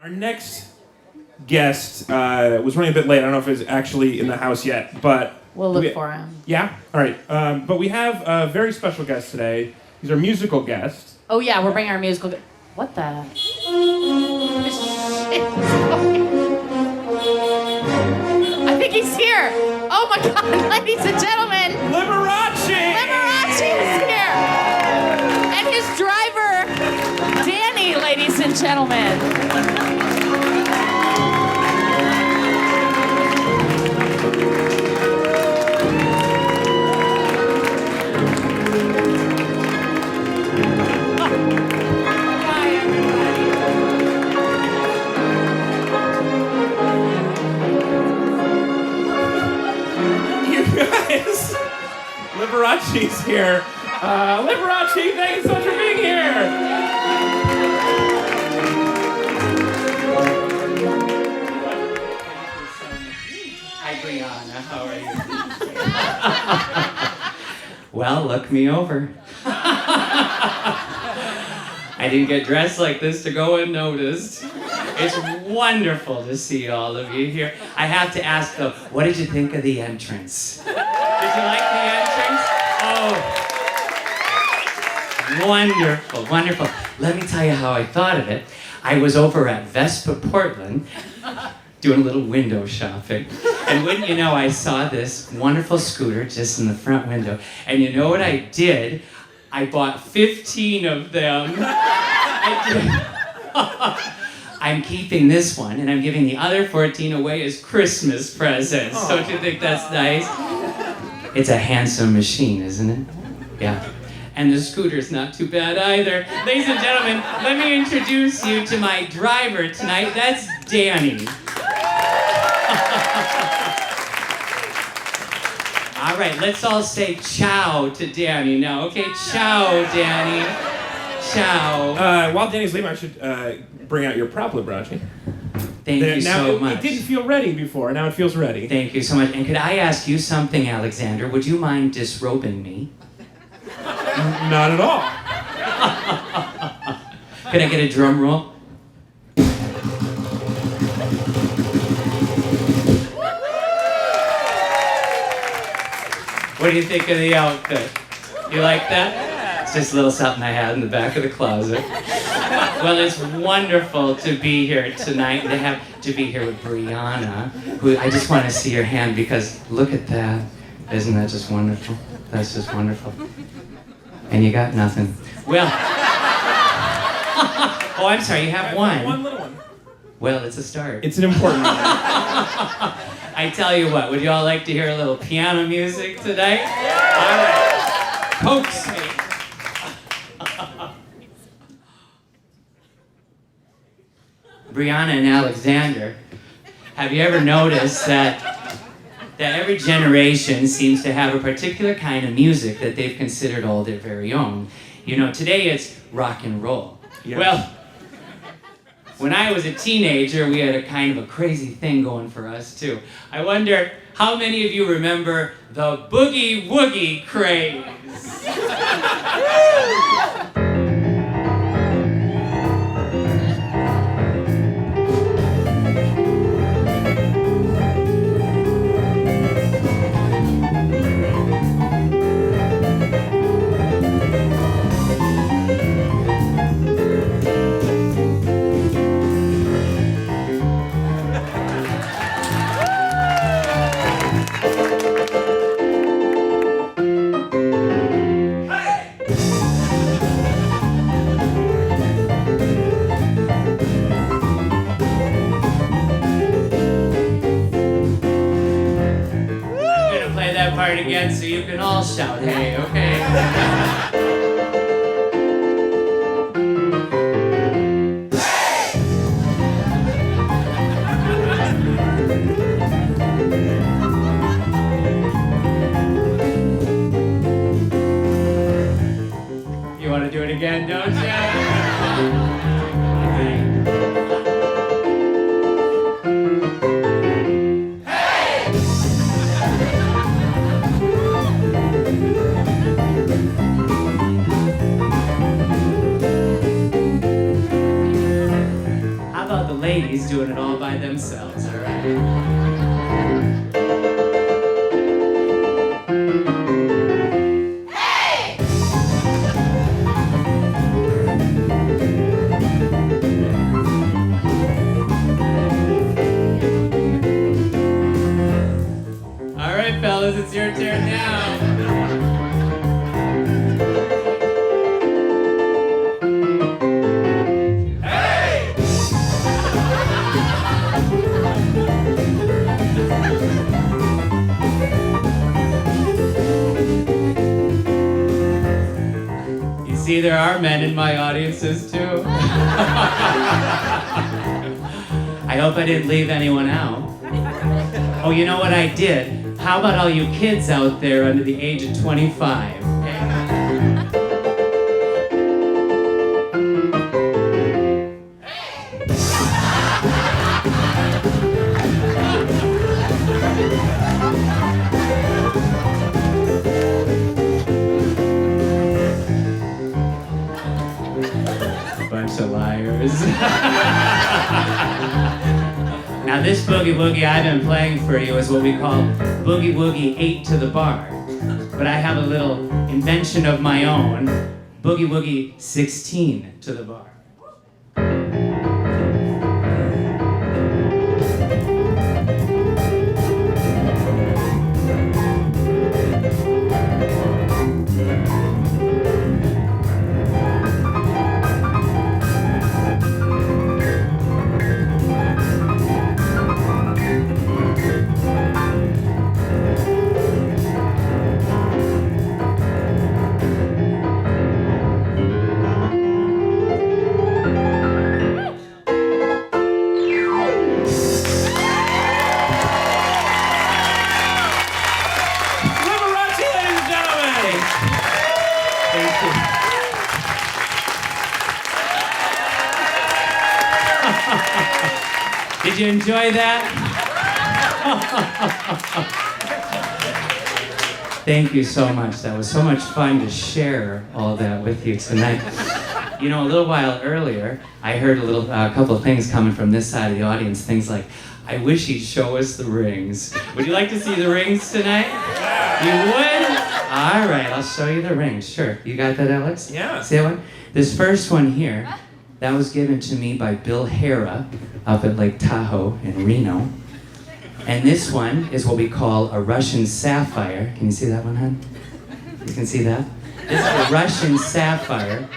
Our next guest was running a bit late. I don't know if he's actually in the house yet, but... We'll look for him. Yeah? All right. But we have a very special guest today. He's our musical guest. Oh, yeah, we're bringing our musical... What the... I think he's here. Oh, my God, ladies and gentlemen. Liberace! Liberace is here. And his driver, Danny, ladies and gentlemen. Liberace's here. Liberace, thank you so much for being here. Hi, Brianna. How are you? Well, look me over. I didn't get dressed like this to go unnoticed. It's wonderful to see all of you here. I have to ask, though, what did you think of the entrance? Did you like the entrance? Oh, wonderful, wonderful. Let me tell you how I thought of it. I was over at Vespa Portland doing a little window shopping. And wouldn't you know, I saw this wonderful scooter just in the front window. And you know what I did? I bought 15 of them. I did. I'm keeping this one, and I'm giving the other 14 away as Christmas presents. Aww. Don't you think that's nice? It's a handsome machine, isn't it? Yeah. And the scooter's not too bad either. Ladies and gentlemen, let me introduce you to my driver tonight. That's Danny. All right, let's all say ciao to Danny now, okay? Ciao, Danny. Ciao. While Danny's leaving, I should bring out your prop, Liberace. Thank you so much. It didn't feel ready before, now it feels ready. Thank you so much. And could I ask you something, Alexander? Would you mind disrobing me? Not at all. Could I get a drum roll? What do you think of the outfit? You like that? It's just a little something I had in the back of the closet. Well, it's wonderful to be here tonight and to be here with Brianna, who I just want to see your hand because look at that. Isn't that just wonderful? That's just wonderful. And you got nothing. Well, oh, I'm sorry, you have one. One little one. Well, it's a start. It's an important one. I tell you what, would you all like to hear a little piano music tonight? All right, coax me. Brianna and Alexander, have you ever noticed that every generation seems to have a particular kind of music that they've considered all their very own? You know, today it's rock and roll. Yes. Well, when I was a teenager, we had a kind of a crazy thing going for us, too. I wonder how many of you remember the boogie woogie craze? Part again so you can all shout hey, okay? You want to do it again, don't you? ladies doing it all by themselves, all right? All right, fellas, it's your turn now. You see, there are men in my audiences too. I hope I didn't leave anyone out. Oh, you know what I did? How about all you kids out there under the age of 25? Bunch of liars. Now this boogie woogie I've been playing for you is what we call boogie woogie 8 to the bar. But I have a little invention of my own, boogie woogie 16 to the bar. Liberace, ladies and gentlemen. Thank you. Did you enjoy that? Thank you so much. That was so much fun to share all that with you tonight. You know, a little while earlier, I heard a couple of things coming from this side of the audience. Things like, I wish he'd show us the rings. Would you like to see the rings tonight? You would? All right, I'll show you the rings. Sure. You got that, Alex? Yeah. See that one? This first one here, that was given to me by Bill Hara up at Lake Tahoe in Reno. And this one is what we call a Russian sapphire. Can you see that one, hon? You can see that? This is a Russian sapphire.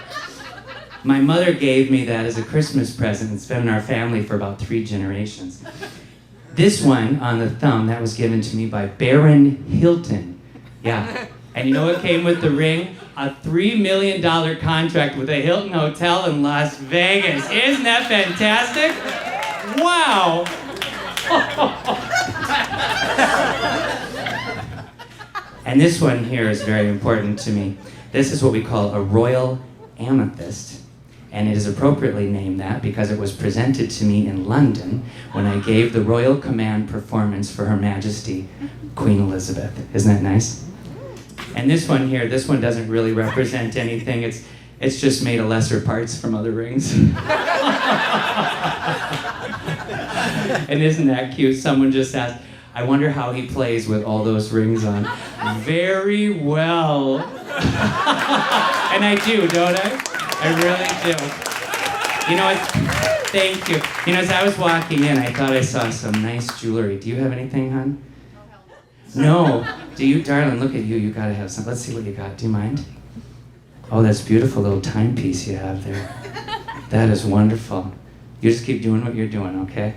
My mother gave me that as a Christmas present. It's been in our family for about 3 generations. This one on the thumb, that was given to me by Baron Hilton. Yeah. And you know what came with the ring? A $3 million contract with a Hilton Hotel in Las Vegas. Isn't that fantastic? Wow. And this one here is very important to me. This is what we call a royal amethyst. And it is appropriately named that because it was presented to me in London when I gave the Royal Command performance for Her Majesty, Queen Elizabeth. Isn't that nice? And this one here, this one doesn't really represent anything. It's just made of lesser parts from other rings. And isn't that cute? Someone just asked, I wonder how he plays with all those rings on. Very well. And I do, don't I? I really do. You know, thank you. You know, as I was walking in, I thought I saw some nice jewelry. Do you have anything, hon? No. Do you, darling? Look at you. You gotta have some. Let's see what you got. Do you mind? Oh, that's beautiful little timepiece you have there. That is wonderful. You just keep doing what you're doing, okay?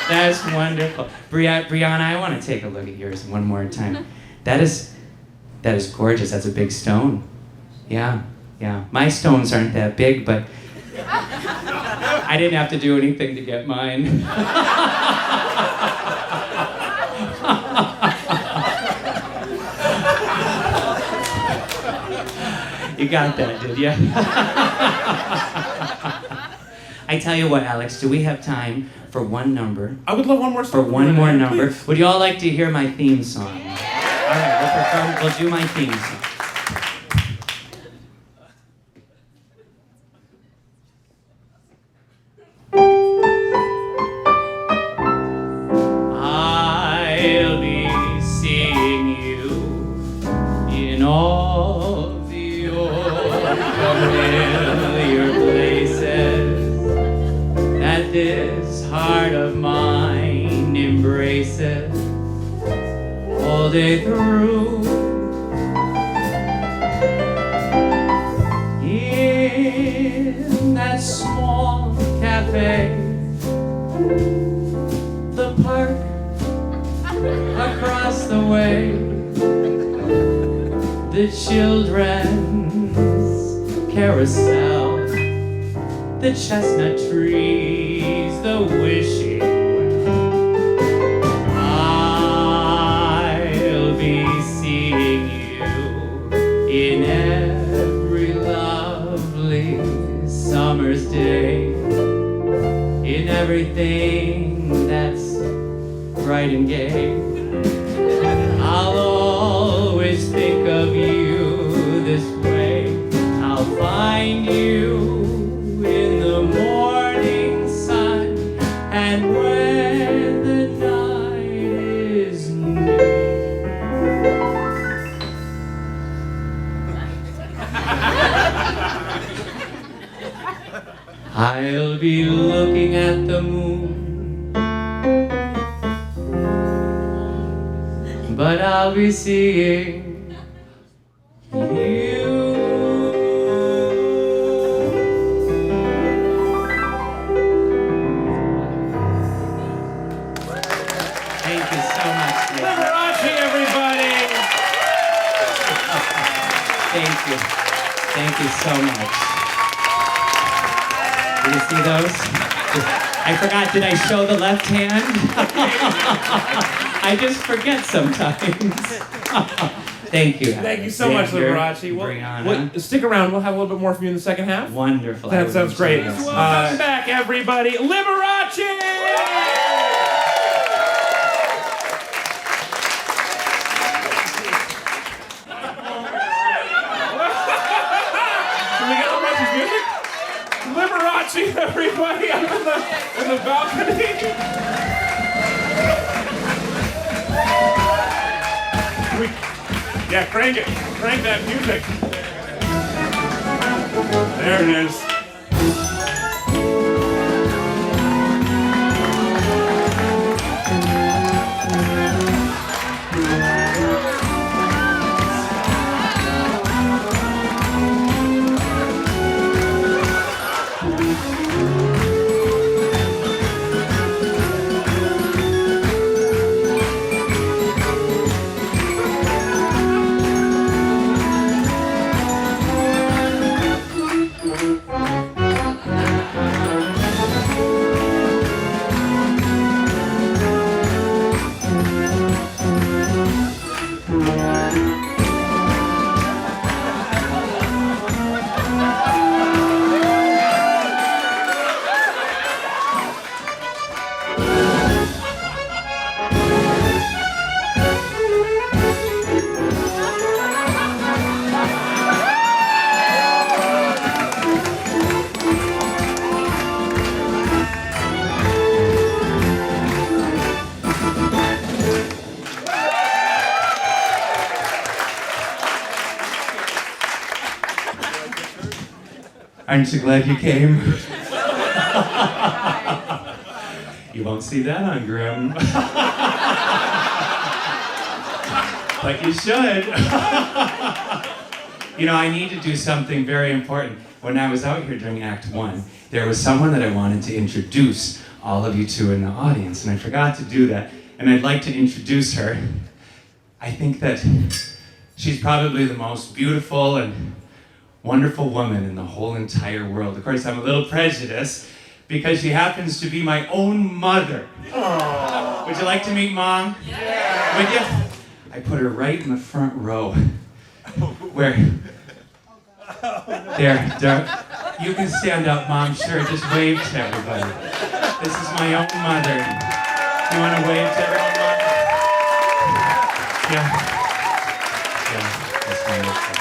That's wonderful. Brianna, I want to take a look at yours one more time. That is gorgeous. That's a big stone. Yeah. My stones aren't that big, but I didn't have to do anything to get mine. You got that, did you? I tell you what, Alex, do we have time for one number? I would love one more song. For one more number. Please. Would you all like to hear my theme song? All right, we'll do my theme song. this heart of mine embraces all day through. In that small cafe, the park across the way, the children's carousel, the chestnut trees, the wishing well. I'll be seeing you in every lovely summer's day, in everything that's bright and gay. I'll always think of you this way. I'll find you in the morning sun, and when the night is new. I'll be looking at the moon, but I'll be seeing you. Thank you so much, Nick. Liberace, everybody! Thank you. Thank you so much. Did you see those? I forgot, did I show the left hand? I just forget sometimes. Thank you. Thank you so much, Xander, Liberace. Brianna. Stick around. We'll have a little bit more from you in the second half. Wonderful. That sounds great. enjoy this. Welcome back, everybody. Liberace! Can we get Liberace's music? Liberace, everybody, up in the balcony. Yeah, crank it. Crank that music. There it is. Aren't you glad you came? You won't see that on Grimm. But you should. You know, I need to do something very important. When I was out here during Act 1, there was someone that I wanted to introduce all of you to in the audience, and I forgot to do that. And I'd like to introduce her. I think that she's probably the most beautiful and wonderful woman in the whole entire world. Of course, I'm a little prejudiced because she happens to be my own mother. Aww. Would you like to meet Mom? Yeah. Would you? I put her right in the front row. Where? There. You can stand up, Mom. Sure, just wave to everybody. This is my own mother. You want to wave to everyone, Mom? Yeah. That's wonderful.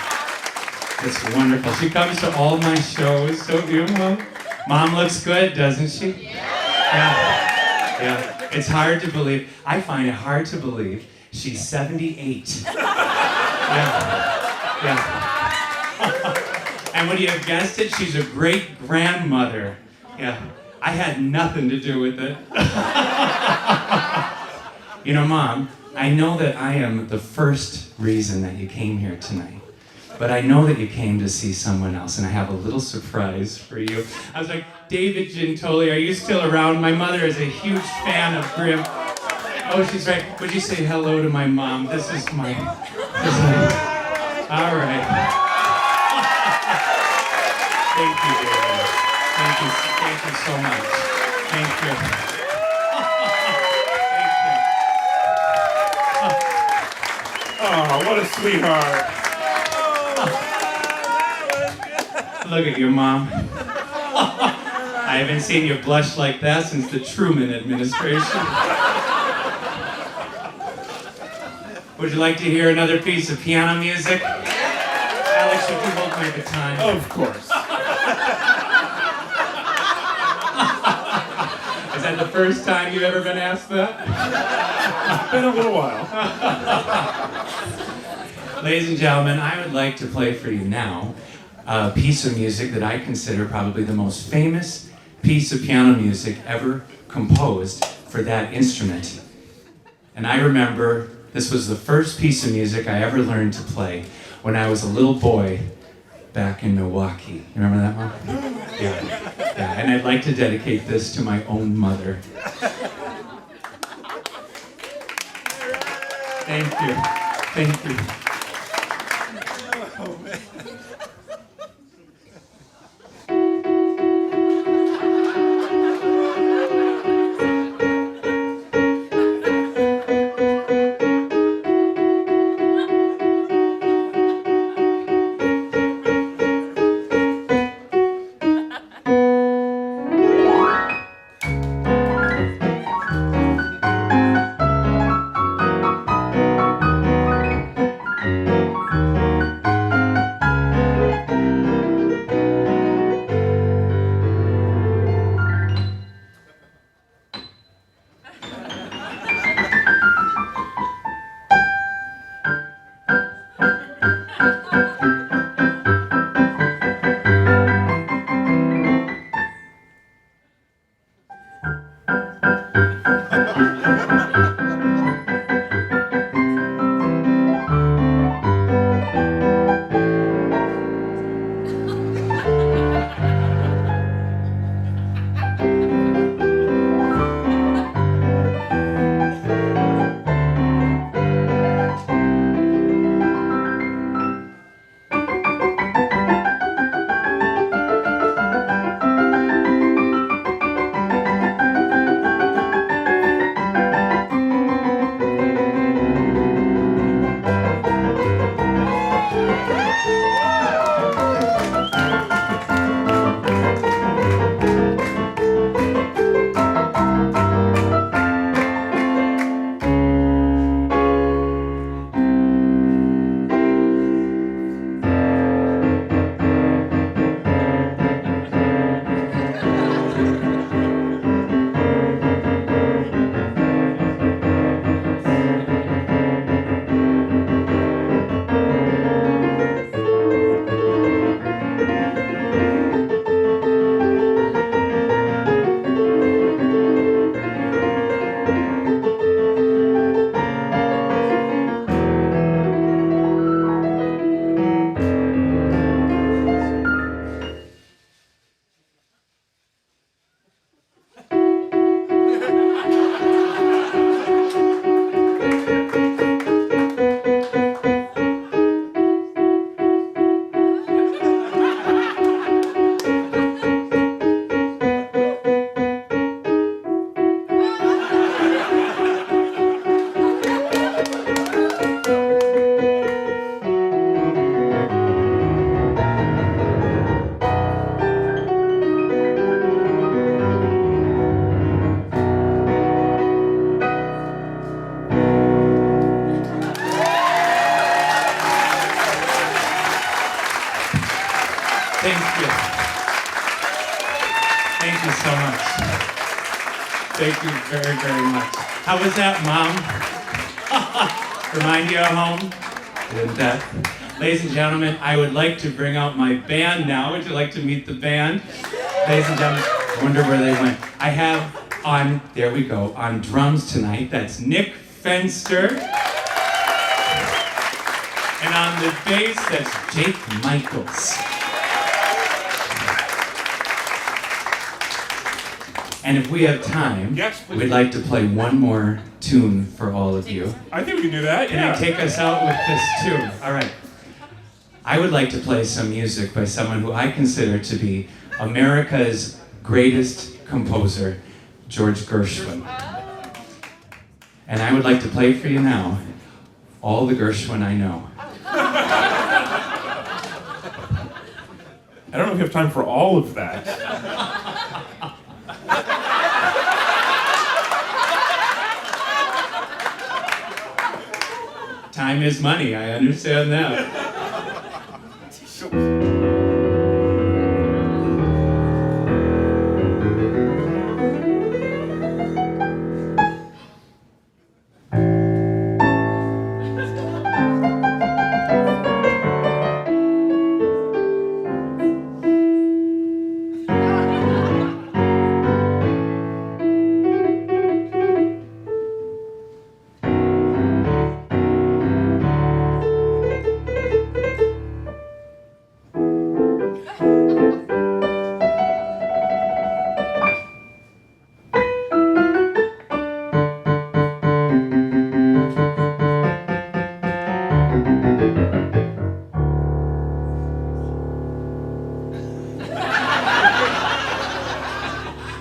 It's wonderful. She comes to all my shows, so beautiful. Mom looks good, doesn't she? Yeah. It's hard to believe. I find it hard to believe she's 78. Yeah. And would you have guessed it? She's a great grandmother. Yeah. I had nothing to do with it. You know, Mom, I know that I am the first reason that you came here tonight. But I know that you came to see someone else, and I have a little surprise for you. I was like, David Gintoli, are you still around? My mother is a huge fan of Grimm. Oh, she's right. Would you say hello to my mom? This is my... All right. Thank you, David. Thank you so much. Thank you. Oh, what a sweetheart. Look at you, Mom. I haven't seen you blush like that since the Truman administration. Would you like to hear another piece of piano music? Alex, would you hold my baton? Of course. Is that the first time you've ever been asked that? It's been a little while. Ladies and gentlemen, I would like to play for you now a piece of music that I consider probably the most famous piece of piano music ever composed for that instrument. And I remember this was the first piece of music I ever learned to play when I was a little boy back in Milwaukee. You remember that, Mom? Yeah. And I'd like to dedicate this to my own mother. Thank you. Thank you. Oh, man. Thank you. Thank you so much. Thank you very, very much. How was that, Mom? Remind you of home? Did that? Ladies and gentlemen, I would like to bring out my band now. Would you like to meet the band? Ladies and gentlemen, Wonder where they went. I have on, there we go, on drums tonight, that's Nick Fenster. And on the bass, that's Jake Michaels. And if we have time, Yes, please. we'd like to play one more tune for all of you. I think we can do that. Can Yeah. I take us out with this tune? All right. I would like to play some music by someone who I consider to be America's greatest composer, George Gershwin. And I would like to play for you now all the Gershwin I know. I don't know if we have time for all of that. Time is money, I understand that.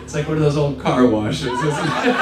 It's like one of those old car washes, isn't it?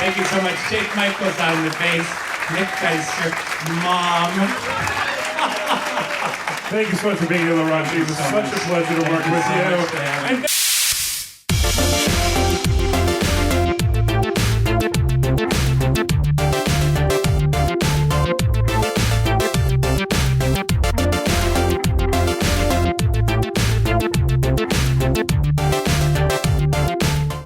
Thank you so much. Jake Michaels on the bass. Nick Geiser, Mom. Thank you so much for being here, Liberace. It was such a pleasure to work with you. And